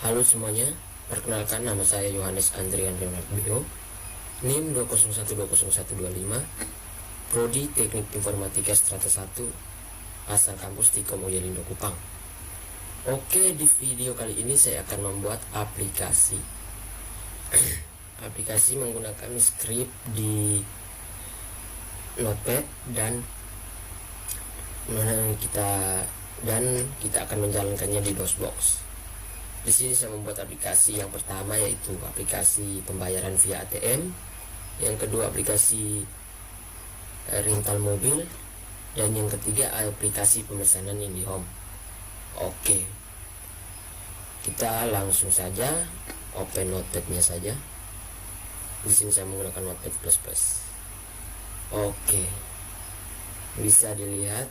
Halo semuanya, perkenalkan nama saya Yohanes Andrian Renabio, NIM 201201125, Prodi Teknik Informatika Strata 1, asal kampus di Moyolindo Kupang. Oke, di video kali ini saya akan membuat aplikasi aplikasi menggunakan script di Notepad dan kita akan menjalankannya di DOSBox. Di sini saya membuat aplikasi yang pertama, yaitu aplikasi pembayaran via ATM, yang kedua aplikasi rental mobil, dan yang ketiga aplikasi pemesanan IndiHome. Oke, kita langsung saja open Notepad-nya saja. Di sini saya menggunakan Notepad++. Oke, bisa dilihat.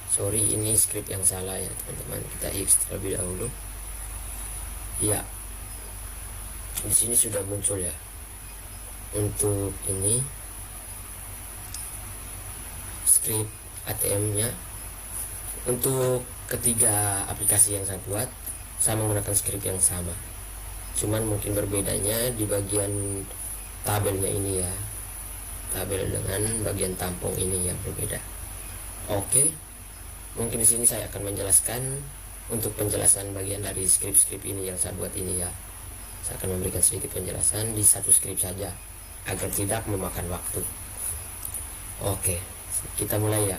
Sorry, ini script yang salah ya teman-teman. Kita X terlebih dahulu. Ya, di sini sudah muncul ya. Untuk ini script ATM-nya. Untuk ketiga aplikasi yang saya buat, saya menggunakan script yang sama. Cuman mungkin berbedanya di bagian tabelnya ini ya. Tabel dengan bagian tampung ini yang berbeda. Oke. Mungkin di sini saya akan menjelaskan untuk penjelasan bagian dari script ini yang saya buat ini ya. Saya akan memberikan sedikit penjelasan di satu script saja agar tidak memakan waktu. Oke, kita mulai ya.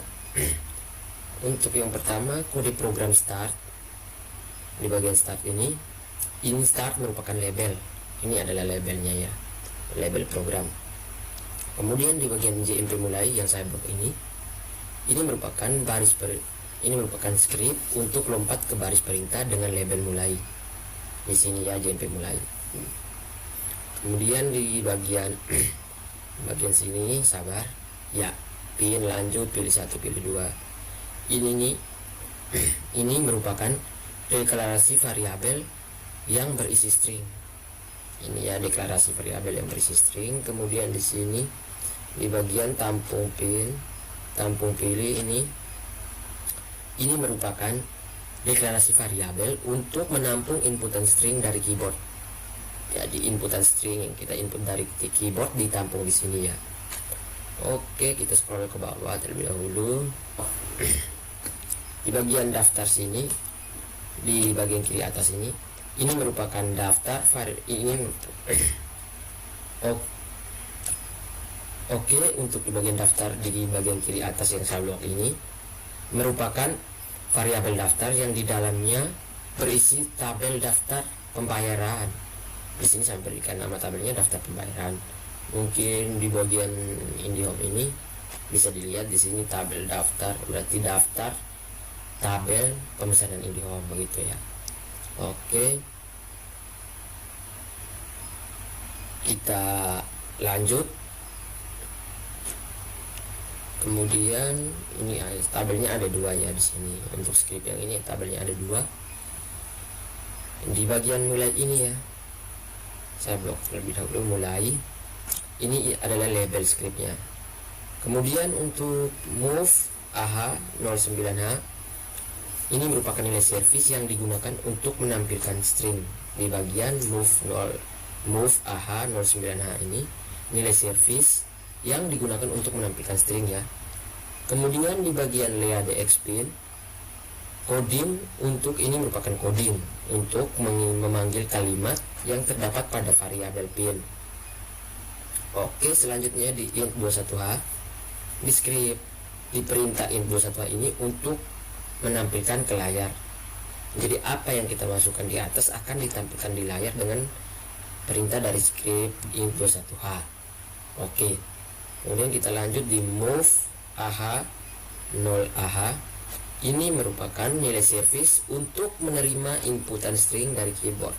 Untuk yang pertama, kode program start. Di bagian start ini start merupakan label. Ini adalah labelnya ya, label program. Kemudian di bagian JMP mulai yang saya buat ini merupakan ini merupakan script untuk lompat ke baris perintah dengan label mulai. Di sini ya, JMP mulai. Kemudian di bagian sini, sabar ya, pin lanjut, pilih 1, pilih 2. Ini merupakan deklarasi variabel yang berisi string. Ini ya, deklarasi variabel yang berisi string. Kemudian di sini di bagian tampung pilih ini merupakan deklarasi variabel untuk menampung inputan string dari keyboard. Jadi inputan string yang kita input dari keyboard ditampung di sini ya. Oke, kita scroll ke bawah terlebih dahulu. Di bagian daftar sini, di bagian kiri atas ini merupakan daftar Oke, untuk di bagian daftar di bagian kiri atas yang saya blok ini merupakan variabel daftar yang di dalamnya berisi tabel daftar pembayaran. Di sini saya berikan nama tabelnya daftar pembayaran. Mungkin di bagian IndiHome ini bisa dilihat di sini tabel daftar, berarti daftar tabel pemesanan IndiHome begitu ya. Oke, kita lanjut. Kemudian ini tabelnya ada 2 ya di sini. Untuk script yang ini tabelnya ada 2. Di bagian mulai ini ya, saya blok terlebih dahulu mulai. Ini adalah label scriptnya. Kemudian untuk move AH 09H, ini merupakan nilai service yang digunakan untuk menampilkan string. Di bagian move AH 09H ini nilai service yang digunakan untuk menampilkan string ya. Kemudian di bagian leadx pin, coding untuk ini merupakan coding untuk memanggil kalimat yang terdapat pada variabel pin. Oke, selanjutnya di int21h, di script di perintah int21h ini untuk menampilkan ke layar. Jadi apa yang kita masukkan di atas akan ditampilkan di layar dengan perintah dari script int21h. Oke. Kemudian kita lanjut di move AH 0AH. Ini merupakan nilai service untuk menerima inputan string dari keyboard.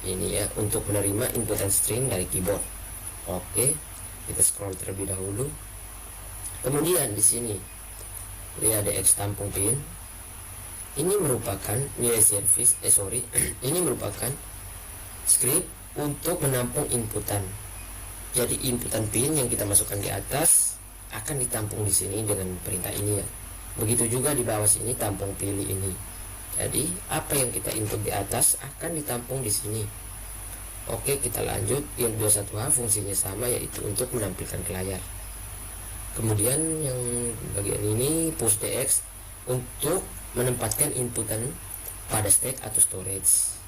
Ini ya, untuk menerima inputan string dari keyboard. Oke, kita scroll terlebih dahulu. Kemudian di sini leadx tampung pin. Ini merupakan nilai service ini merupakan script untuk menampung inputan. Jadi inputan pin yang kita masukkan di atas akan ditampung di sini dengan perintah ini ya. Begitu juga di bawah sini tampung pilih ini. Jadi apa yang kita input di atas akan ditampung di sini. Oke, kita lanjut. Int 21H fungsinya sama, yaitu untuk menampilkan ke layar. Kemudian yang bagian ini push dx untuk menempatkan inputan pada stack atau storage.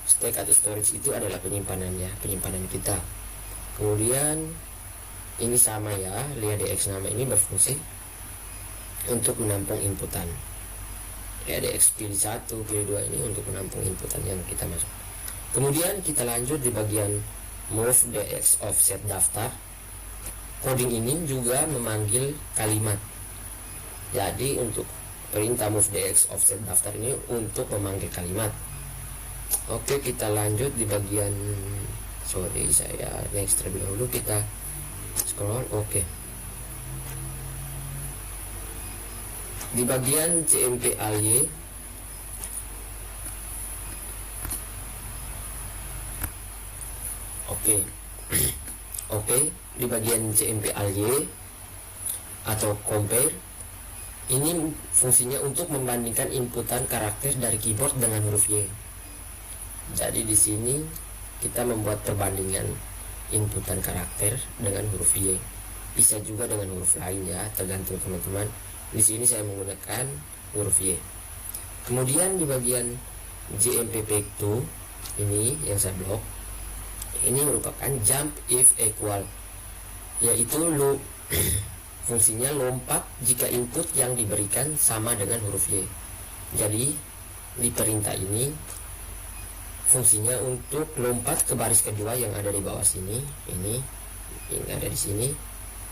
Stack atau storage itu adalah penyimpanan kita. Kemudian ini sama ya, lia dx nama ini berfungsi untuk menampung inputan. Lia dx pilih 1, pilih 2 ini untuk menampung inputan yang kita masuk. Kemudian kita lanjut di bagian move dx offset daftar. Coding ini juga memanggil kalimat. Jadi untuk perintah move dx offset daftar ini untuk memanggil kalimat. Oke, kita lanjut di bagian, sorry saya next terlebih dahulu, kita scroll. Oke, di bagian cmp aly Oke, di bagian cmp aly atau compare ini fungsinya untuk membandingkan inputan karakter dari keyboard dengan huruf Y. Jadi di sini kita membuat perbandingan inputan karakter dengan huruf Y. Bisa juga dengan huruf lain ya, tergantung teman-teman. Di sini saya menggunakan huruf Y. Kemudian di bagian jmp pick2 ini yang saya blok, ini merupakan jump if equal, yaitu fungsinya lompat jika input yang diberikan sama dengan huruf Y. Jadi di perintah ini fungsinya untuk lompat ke baris kedua yang ada di bawah sini, ini yang ada di sini,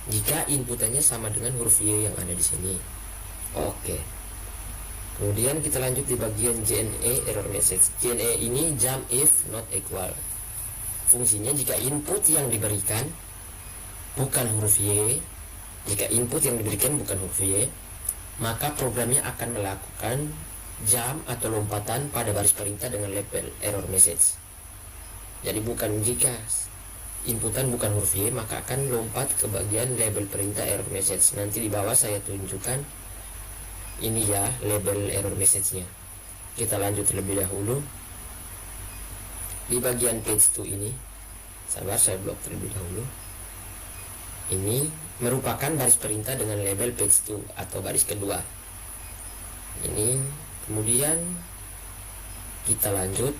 jika inputannya sama dengan huruf Y yang ada di sini. Oke. Kemudian kita lanjut di bagian JNE error message. JNE ini jump if not equal. Fungsinya jika input yang diberikan bukan huruf Y, jika input yang diberikan bukan huruf Y, maka programnya akan melakukan jump atau lompatan pada baris perintah dengan label error message. Jadi bukan jika inputan bukan huruf Y, maka akan lompat ke bagian label perintah error message. Nanti di bawah saya tunjukkan ini ya label error message-nya. Kita lanjut terlebih dahulu. Di bagian page 2 ini, sabar saya blok terlebih dahulu. Ini merupakan baris perintah dengan label page 2 atau baris kedua. Ini kemudian kita lanjut.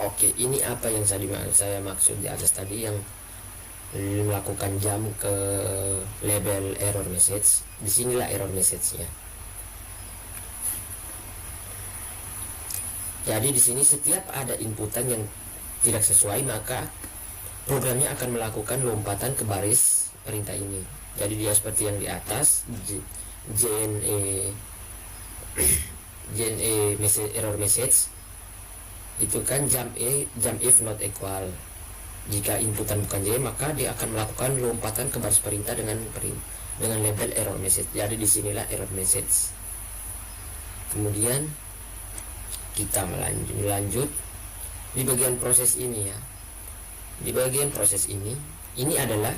Oke, ini apa yang saya maksud di atas tadi, yang melakukan jump ke label error message. Disinilah error message-nya. Jadi di sini setiap ada inputan yang tidak sesuai, maka programnya akan melakukan lompatan ke baris perintah ini. Jadi dia seperti yang di atas, JNE message, error message itu kan jump if not equal. Jika inputan bukan Y, maka dia akan melakukan lompatan ke baris perintah dengan label error message. Jadi disinilah error message. Kemudian kita lanjut di bagian proses ini ya. Di bagian proses ini adalah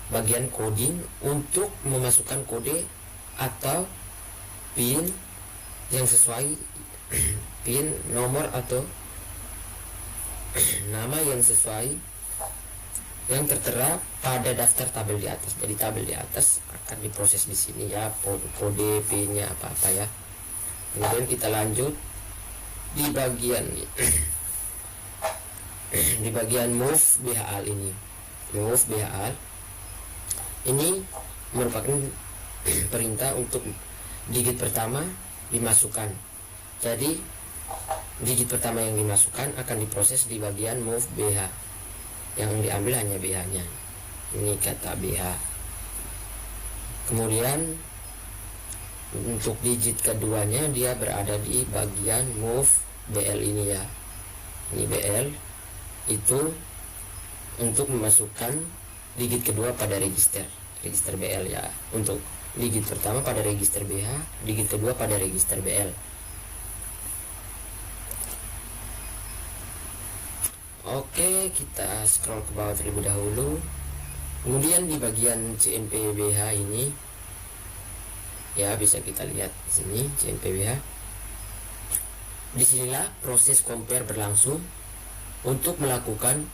bagian coding untuk memasukkan kode atau pin yang sesuai, pin, nomor atau nama yang sesuai yang tertera pada daftar tabel di atas. Jadi tabel di atas akan diproses di sini ya, kode pin-nya apa-apa ya. Kemudian kita lanjut di bagian di bagian move BHL ini. Move BHL ini merupakan perintah untuk digit pertama dimasukkan. Jadi digit pertama yang dimasukkan akan diproses di bagian move BH. Yang diambil hanya BH-nya. Ini kata BH. Kemudian untuk digit keduanya dia berada di bagian move BL ini ya. Ini BL itu untuk memasukkan digit kedua pada register BL ya. Untuk digit pertama pada register BH, digit kedua pada register BL. Oke, kita scroll ke bawah terlebih dahulu. Kemudian di bagian CMPBH ini ya, bisa kita lihat di sini CMPBH. Disinilah proses compare berlangsung untuk melakukan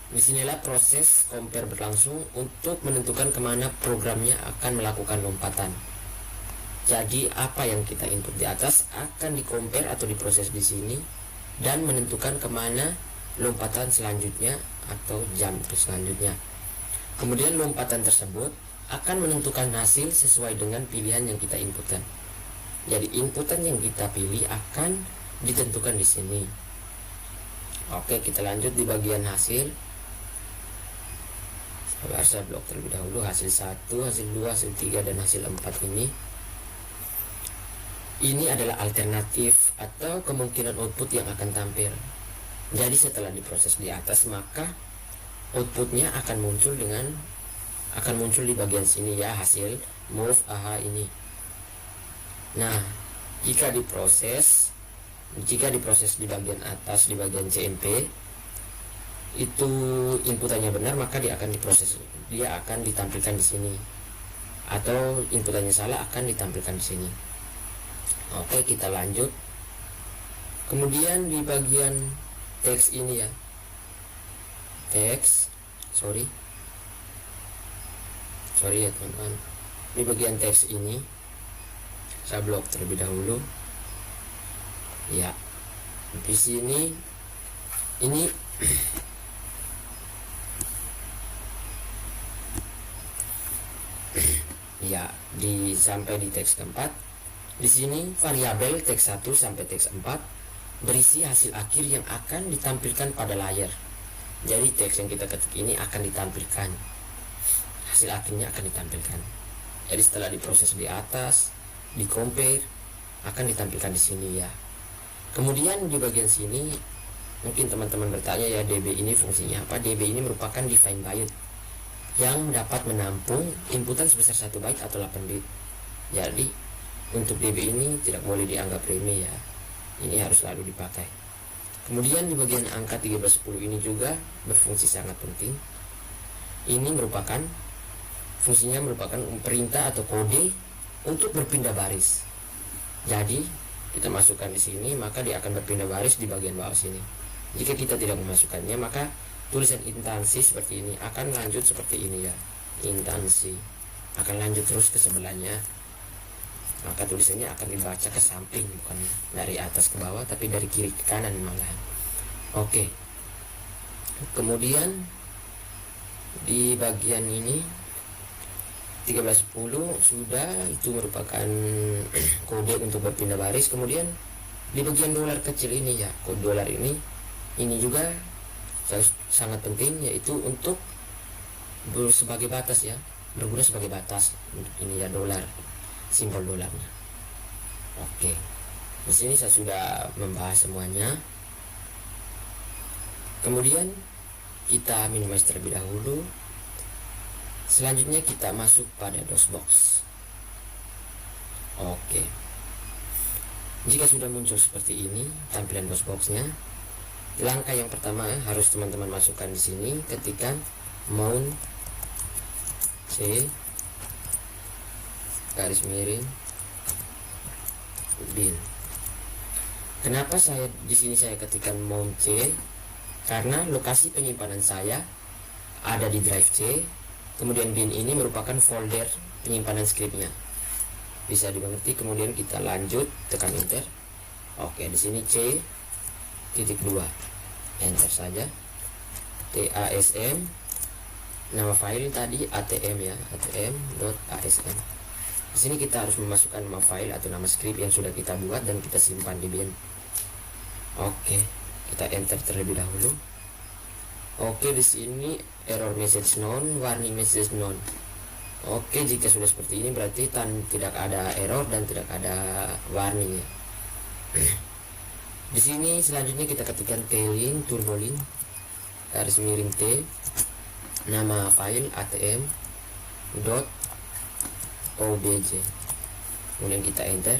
disinilah proses compare berlangsung untuk menentukan kemana programnya akan melakukan lompatan. Jadi apa yang kita input di atas akan di compare atau diproses di sini dan menentukan kemana lompatan selanjutnya atau jam selanjutnya. Kemudian lompatan tersebut akan menentukan hasil sesuai dengan pilihan yang kita inputkan. Jadi inputan yang kita pilih akan ditentukan di sini. Oke, kita lanjut di bagian hasil. Saya blok terlebih dahulu hasil 1, hasil 2, hasil 3, dan hasil 4 ini. Ini adalah alternatif atau kemungkinan output yang akan tampil. Jadi setelah diproses di atas, maka outputnya akan muncul di bagian sini ya, hasil move AHA ini. Nah, jika diproses di bagian atas, di bagian CMP itu inputannya benar, maka dia akan ditampilkan di sini. Atau inputannya salah, akan ditampilkan di sini. Oke, kita lanjut. Kemudian di bagian teks ini ya, sorry ya teman-teman, di bagian teks ini saya blok terlebih dahulu ya. Di sini ini ya, sampai di teks keempat. Di sini variabel teks 1 sampai teks 4 berisi hasil akhir yang akan ditampilkan pada layar. Jadi teks yang kita ketik ini akan ditampilkan, hasil akhirnya akan ditampilkan. Jadi setelah diproses di atas, di compare, akan ditampilkan di sini ya. Kemudian di bagian sini mungkin teman-teman bertanya ya, DB ini fungsinya apa? DB ini merupakan define byte yang dapat menampung inputan sebesar 1 byte atau 8 bit. Jadi untuk DB ini tidak boleh dianggap remeh ya, ini harus selalu dipakai. Kemudian di bagian angka 1310 ini juga berfungsi sangat penting. Ini fungsinya merupakan perintah atau kode untuk berpindah baris. Jadi kita masukkan di sini, maka dia akan berpindah baris di bagian bawah sini. Jika kita tidak memasukkannya, maka tulisan instansi seperti ini akan lanjut seperti ini ya, instansi akan lanjut terus ke sebelahnya. Maka tulisannya akan dibaca ke samping, bukan dari atas ke bawah, tapi dari kiri ke kanan malahan. Oke. Kemudian di bagian ini 1310 sudah, itu merupakan kode untuk berpindah baris. Kemudian di bagian dolar kecil ini ya, kode dolar ini juga sangat penting, yaitu untuk sebagai batas ya, berguna sebagai batas untuk ini ya, dolar, simbol dolarnya. Oke, di sini saya sudah membahas semuanya. Kemudian kita minimize terlebih dahulu. Selanjutnya kita masuk pada DOSBox. Oke, jika sudah muncul seperti ini tampilan DOSBoxnya, langkah yang pertama harus teman-teman masukkan di sini, ketikkan mount C garis miring bin. Kenapa di sini saya ketikkan mount C? Karena lokasi penyimpanan saya ada di drive C. Kemudian bin ini merupakan folder penyimpanan scriptnya. Bisa dimengerti. Kemudian kita lanjut, tekan enter. Oke, di sini C titik 2, enter saja. TASM, nama file tadi ATM ya, atm.asm. Di sini kita harus memasukkan nama file atau nama script yang sudah kita buat dan kita simpan di bin. Oke, kita enter terlebih dahulu. Oke, di sini error message none, warning message none. Oke, jika sudah seperti ini berarti tidak ada error dan tidak ada warning ya. Di sini selanjutnya kita ketikkan tlink turbolink garis miring t, nama file atm.obj. Kemudian kita enter.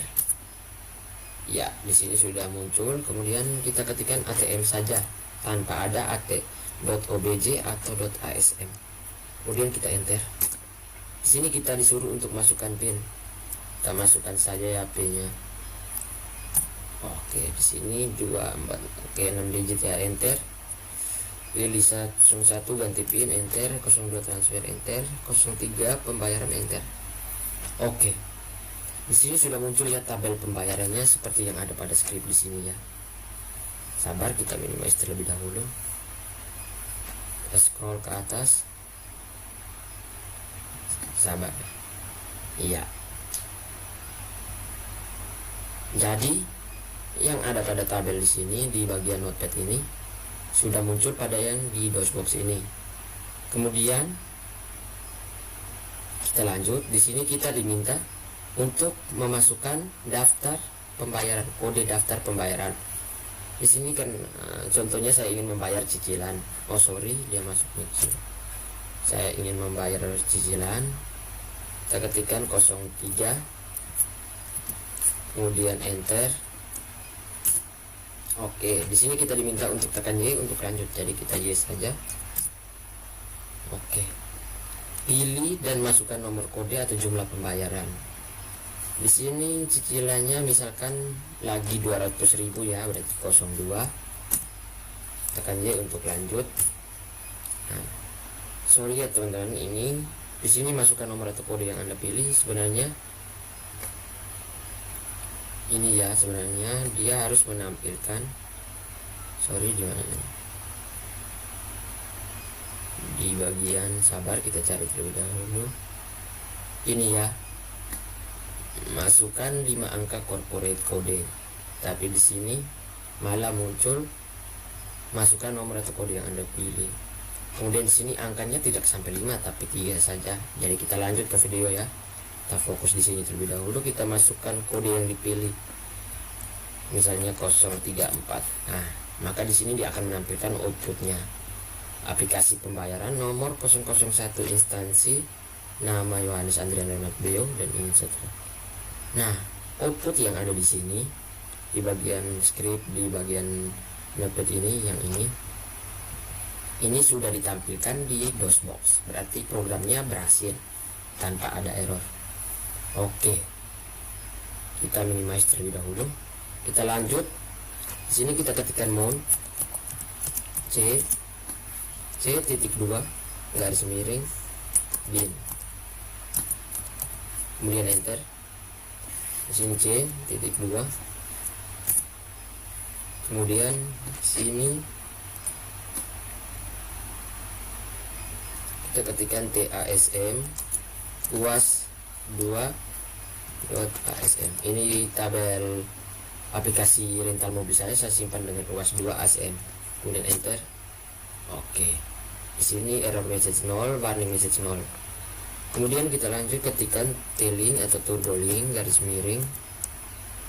Ya, di sini sudah muncul. Kemudian kita ketikkan ATM saja tanpa ada .obj atau .asm. Kemudian kita enter. Di sini kita disuruh untuk masukkan PIN. Kita masukkan saja ya PIN-nya. Oke, di sini 24. Oke, 6 digit ya, enter. Pilih 01 ganti PIN, enter. 02 transfer, enter. 03 pembayaran, enter. Oke. Di sini sudah muncul ya tabel pembayarannya seperti yang ada pada script di sini ya. Sabar, kita minimize terlebih dahulu. Kita scroll ke atas. Sabar. Iya. Jadi yang ada pada tabel di sini di bagian notepad ini sudah muncul pada yang di DOSBox ini. Kemudian kita lanjut. Di sini kita diminta untuk memasukkan daftar pembayaran, kode daftar pembayaran. Di sini kan contohnya saya ingin membayar cicilan. Oh sorry, dia masuknya ke sini. Saya ingin membayar cicilan. Kita ketikkan 03, kemudian enter. Oke, di sini kita diminta untuk tekan Y untuk lanjut. Jadi kita yes saja. Oke. Pilih dan masukkan nomor kode atau jumlah pembayaran. Di sini cicilannya misalkan lagi 200.000 ya, berarti 02. Tekan Y untuk lanjut. Nah, sorry ya teman-teman, ini di sini masukkan nomor atau kode yang Anda pilih. Sebenarnya ini ya, sebenarnya dia harus menampilkan, sorry di mana ini? Di bagian sabar, kita cari terlebih dahulu. Ini ya, masukkan 5 angka corporate code, tapi di sini malah muncul masukkan nomor atau kode yang Anda pilih. Kemudian di sini angkanya tidak sampai 5 tapi 3 saja. Jadi kita lanjut ke video ya. Kita fokus di sini terlebih dahulu. Kita masukkan kode yang dipilih, misalnya 034. Nah, maka di sini dia akan menampilkan outputnya. Aplikasi pembayaran nomor 001 instansi, nama Yohanes Andrian Renat Beo, dan ini seterusnya. Nah, output yang ada di sini di bagian script, di bagian notepad ini, yang ini sudah ditampilkan di DOSBox. Berarti programnya berhasil tanpa ada error. Oke. Kita minimize terlebih dahulu. Kita lanjut. Di sini kita ketikkan mount C.2 garis miring bin. Kemudian enter. Di sini C.2. Kemudian sini kita ketikkan TASM uas2.asm. Ini tabel aplikasi rental mobil saya simpan dengan uas2 asm. Kemudian enter. Oke. Di sini error message 0, warning message 0. Kemudian kita lanjut ketikkan T-link atau turbo link garis miring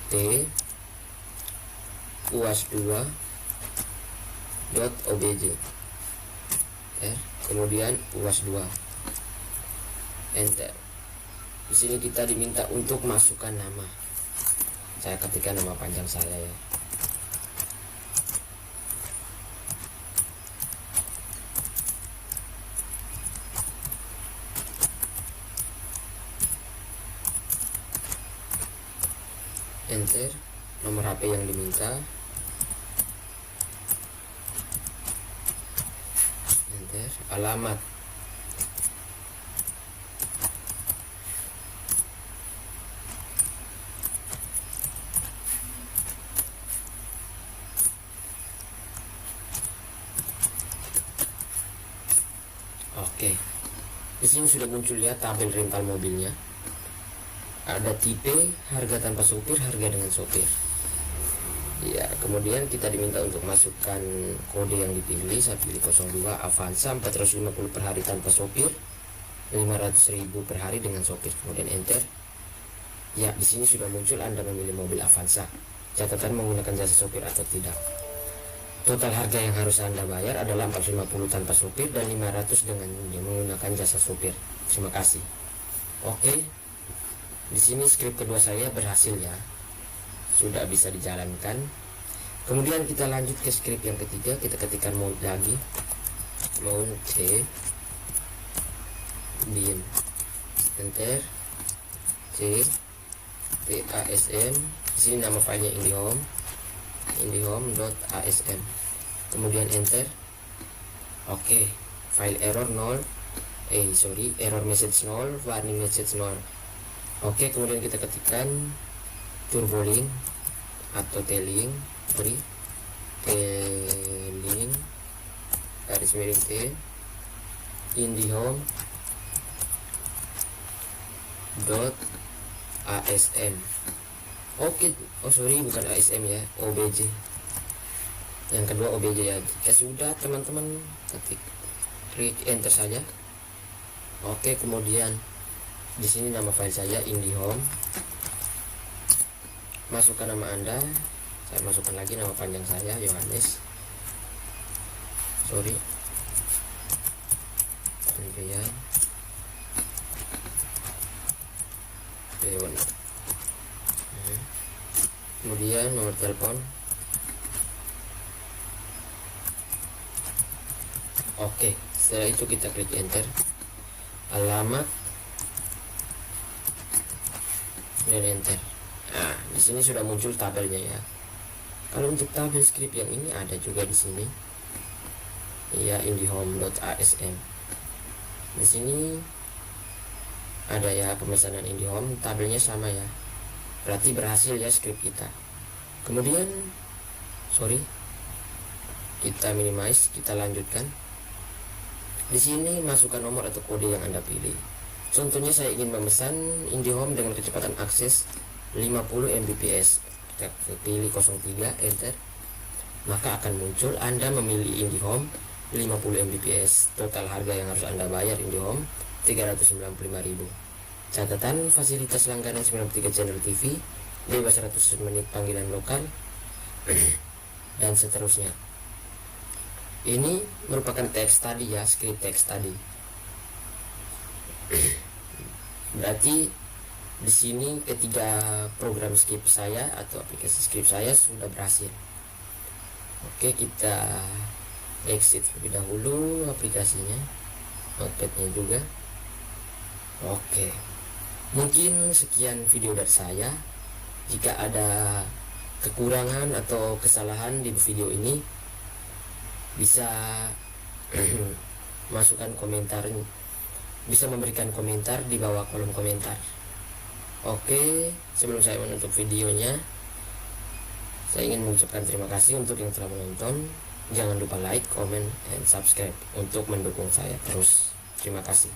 T uas2.obj. Kemudian uas2, enter. Di sini kita diminta untuk masukkan nama. Saya ketikkan nama panjang saya ya. Enter. Nomor HP yang diminta, enter. Alamat, oke. Di sini sudah muncul ya tabel rental mobilnya. Ada tipe, harga tanpa sopir, harga dengan sopir. Ya, kemudian kita diminta untuk masukkan kode yang dipilih. Saya pilih 02 Avanza 450 per hari tanpa sopir, 500.000 per hari dengan sopir. Kemudian enter. Ya, di sini sudah muncul Anda memilih mobil Avanza. Catatan menggunakan jasa sopir atau tidak. Total harga yang harus Anda bayar adalah 450 tanpa sopir dan 500 dengan menggunakan jasa sopir. Terima kasih. Oke. Di sini script kedua saya berhasil ya. sudah bisa dijalankan. Kemudian kita lanjut ke script yang ketiga, kita ketikkan mount lagi, mount c bin, enter, c tasm. Di sini nama filenya indihome.asm, kemudian enter. Oke, file error 0, error message 0, warning message 0. Oke, kemudian kita ketikkan turbolink atau telling garis miring t indihome.asm. Oke, bukan ASM ya, OBJ. Yang kedua OBJ ya. Jika sudah teman-teman klik enter saja. Oke, kemudian di sini nama file saya indihome. Masukkan nama Anda. Saya masukkan lagi nama panjang saya Yohanes. Andrian Dewan. Kemudian nomor telepon. Oke, setelah itu kita klik enter. Alamat dan enter. Nah, di sini sudah muncul tabelnya ya. Kalau untuk tabel script yang ini ada juga di sini. Ya, indihome.asm. Di sini ada ya pemesanan indihome, tabelnya sama ya. Berarti berhasil ya script kita. Kemudian kita minimize, kita lanjutkan. Di sini masukkan nomor atau kode yang Anda pilih. Contohnya saya ingin memesan indihome dengan kecepatan akses 50 Mbps. Kita pilih 03, enter. Maka akan muncul Anda memilih indihome 50 Mbps. Total harga yang harus Anda bayar indihome 395.000. Catatan, fasilitas langganan 93 channel TV, bebas 100 menit panggilan lokal, dan seterusnya. Ini merupakan teks tadi ya, script teks tadi. Berarti di sini ketiga program script saya atau aplikasi script saya sudah berhasil. Oke, kita exit terlebih dahulu aplikasinya, notepadnya juga. Oke, mungkin sekian video dari saya. Jika ada kekurangan atau kesalahan di video ini, bisa masukkan komentar, bisa memberikan komentar di bawah kolom komentar. Oke, sebelum saya menutup videonya, saya ingin mengucapkan terima kasih untuk yang telah menonton. Jangan lupa like, comment, and subscribe untuk mendukung saya terus. Terima kasih.